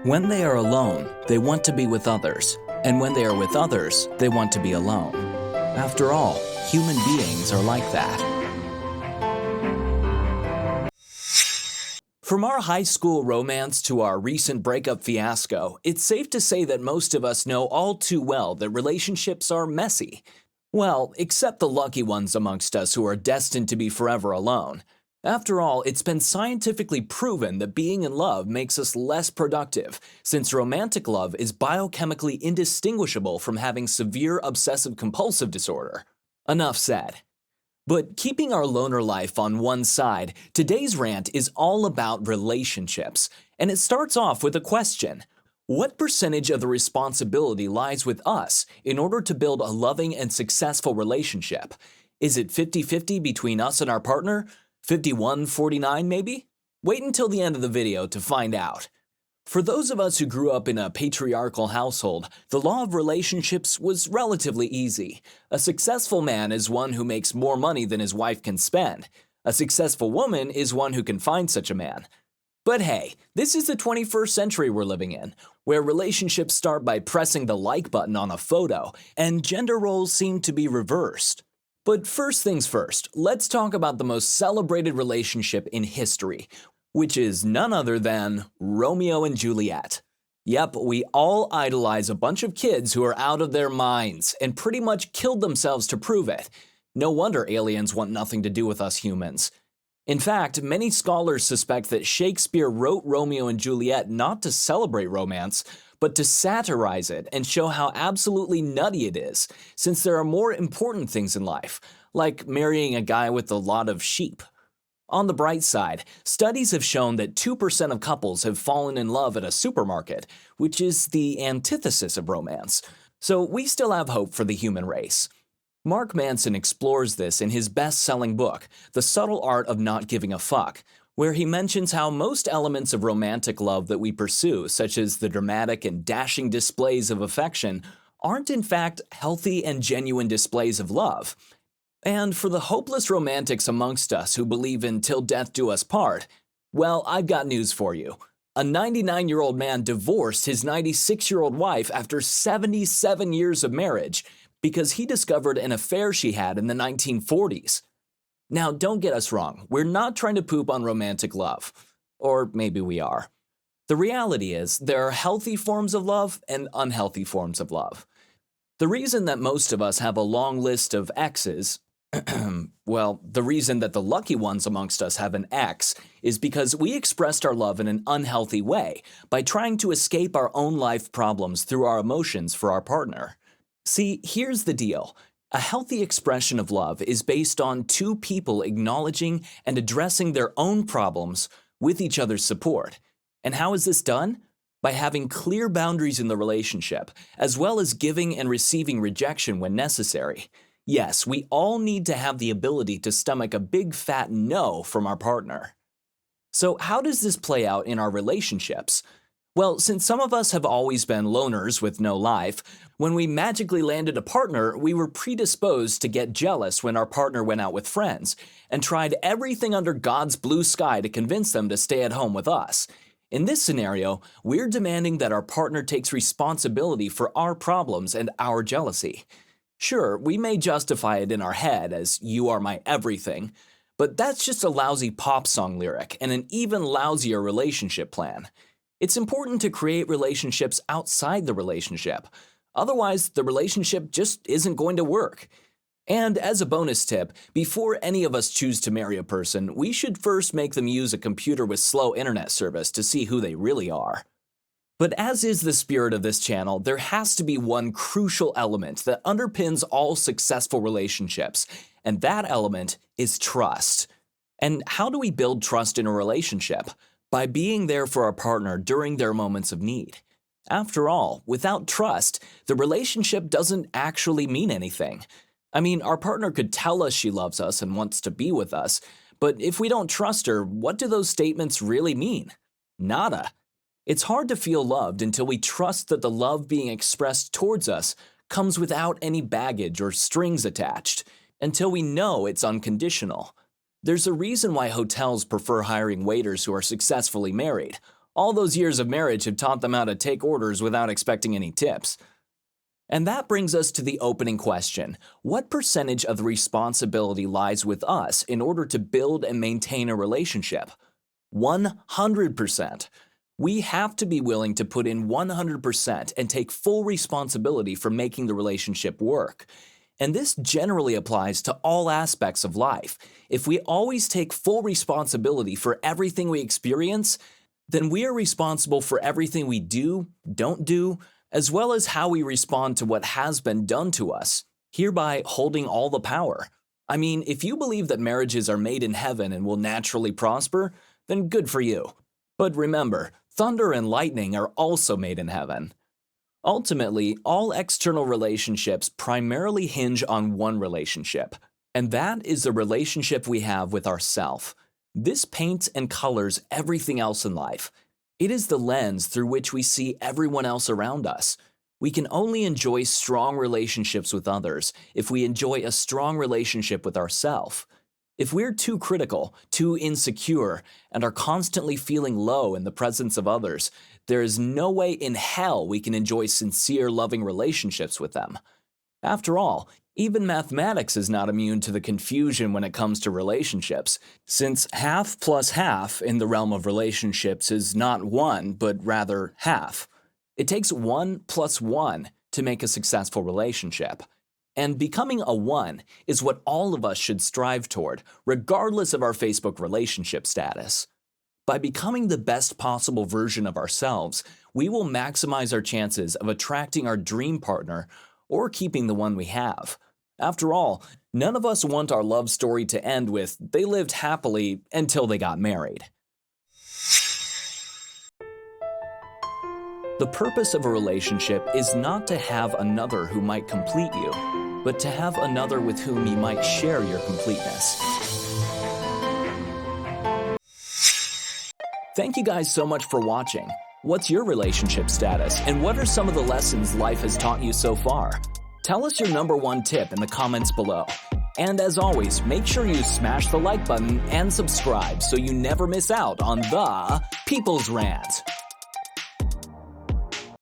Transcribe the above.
When they are alone, they want to be with others, and when they are with others, they want to be alone. After all, human beings are like that. From our high school romance to our recent breakup fiasco, it's safe to say that most of us know all too well that relationships are messy. Well, except the lucky ones amongst us who are destined to be forever alone. After all, it's been scientifically proven that being in love makes us less productive, since romantic love is biochemically indistinguishable from having severe obsessive-compulsive disorder. Enough said. But keeping our loner life on one side, today's rant is all about relationships, and it starts off with a question. What percentage of the responsibility lies with us in order to build a loving and successful relationship? Is it 50-50 between us and our partner? 51-49 maybe? Wait until the end of the video to find out. For those of us who grew up in a patriarchal household, the law of relationships was relatively easy. A successful man is one who makes more money than his wife can spend. A successful woman is one who can find such a man. But hey, this is the 21st century we're living in, where relationships start by pressing the like button on a photo, and gender roles seem to be reversed. But first things first, let's talk about the most celebrated relationship in history, which is none other than Romeo and Juliet. Yep, we all idolize a bunch of kids who are out of their minds and pretty much killed themselves to prove it. No wonder aliens want nothing to do with us humans. In fact, many scholars suspect that Shakespeare wrote Romeo and Juliet not to celebrate romance, but to satirize it and show how absolutely nutty it is, since there are more important things in life, like marrying a guy with a lot of sheep. On the bright side, studies have shown that 2% of couples have fallen in love at a supermarket, which is the antithesis of romance. So we still have hope for the human race. Mark Manson explores this in his best-selling book, The Subtle Art of Not Giving a Fuck, where he mentions how most elements of romantic love that we pursue, such as the dramatic and dashing displays of affection, aren't in fact healthy and genuine displays of love. And for the hopeless romantics amongst us who believe in till death do us part, well, I've got news for you. A 99-year-old man divorced his 96-year-old wife after 77 years of marriage because he discovered an affair she had in the 1940s. Now, don't get us wrong, we're not trying to poop on romantic love. Or maybe we are. The reality is, there are healthy forms of love and unhealthy forms of love. The reason that most of us have a long list of exes, well, the reason that the lucky ones amongst us have an ex is because we expressed our love in an unhealthy way by trying to escape our own life problems through our emotions for our partner. See, here's the deal. A healthy expression of love is based on two people acknowledging and addressing their own problems with each other's support. And how is this done? By having clear boundaries in the relationship, as well as giving and receiving rejection when necessary. Yes, we all need to have the ability to stomach a big fat no from our partner. So how does this play out in our relationships? Well, since some of us have always been loners with no life, when we magically landed a partner, we were predisposed to get jealous when our partner went out with friends, and tried everything under God's blue sky to convince them to stay at home with us. In this scenario, we're demanding that our partner takes responsibility for our problems and our jealousy. Sure, we may justify it in our head as "you are my everything," but that's just a lousy pop song lyric and an even lousier relationship plan. It's important to create relationships outside the relationship. Otherwise, the relationship just isn't going to work. And as a bonus tip, before any of us choose to marry a person, we should first make them use a computer with slow internet service to see who they really are. But as is the spirit of this channel, there has to be one crucial element that underpins all successful relationships, and that element is trust. And how do we build trust in a relationship? By being there for our partner during their moments of need. After all, without trust, the relationship doesn't actually mean anything. I mean, our partner could tell us she loves us and wants to be with us, but if we don't trust her, what do those statements really mean? Nada. It's hard to feel loved until we trust that the love being expressed towards us comes without any baggage or strings attached, until we know it's unconditional. There's a reason why hotels prefer hiring waiters who are successfully married. All those years of marriage have taught them how to take orders without expecting any tips. And that brings us to the opening question. What percentage of the responsibility lies with us in order to build and maintain a relationship? 100%. We have to be willing to put in 100% and take full responsibility for making the relationship work. And this generally applies to all aspects of life. If we always take full responsibility for everything we experience, then we are responsible for everything we do, don't do, as well as how we respond to what has been done to us, hereby holding all the power. I mean, if you believe that marriages are made in heaven and will naturally prosper, then good for you. But remember, thunder and lightning are also made in heaven. Ultimately, all external relationships primarily hinge on one relationship, and that is the relationship we have with ourself. This paints and colors everything else in life. It is the lens through which we see everyone else around us. We can only enjoy strong relationships with others if we enjoy a strong relationship with ourselves. If we're too critical, too insecure, and are constantly feeling low in the presence of others, there is no way in hell we can enjoy sincere, loving relationships with them. After all, even mathematics is not immune to the confusion when it comes to relationships, since half plus half in the realm of relationships is not 1, but rather half. It takes 1 plus 1 to make a successful relationship. And becoming a 1 is what all of us should strive toward, regardless of our Facebook relationship status. By becoming the best possible version of ourselves, we will maximize our chances of attracting our dream partner or keeping the one we have. After all, none of us want our love story to end with they lived happily until they got married. The purpose of a relationship is not to have another who might complete you, but to have another with whom you might share your completeness. Thank you guys so much for watching. What's your relationship status, and what are some of the lessons life has taught you so far? Tell us your #1 tip in the comments below. And as always, make sure you smash the like button and subscribe so you never miss out on the People's Rant.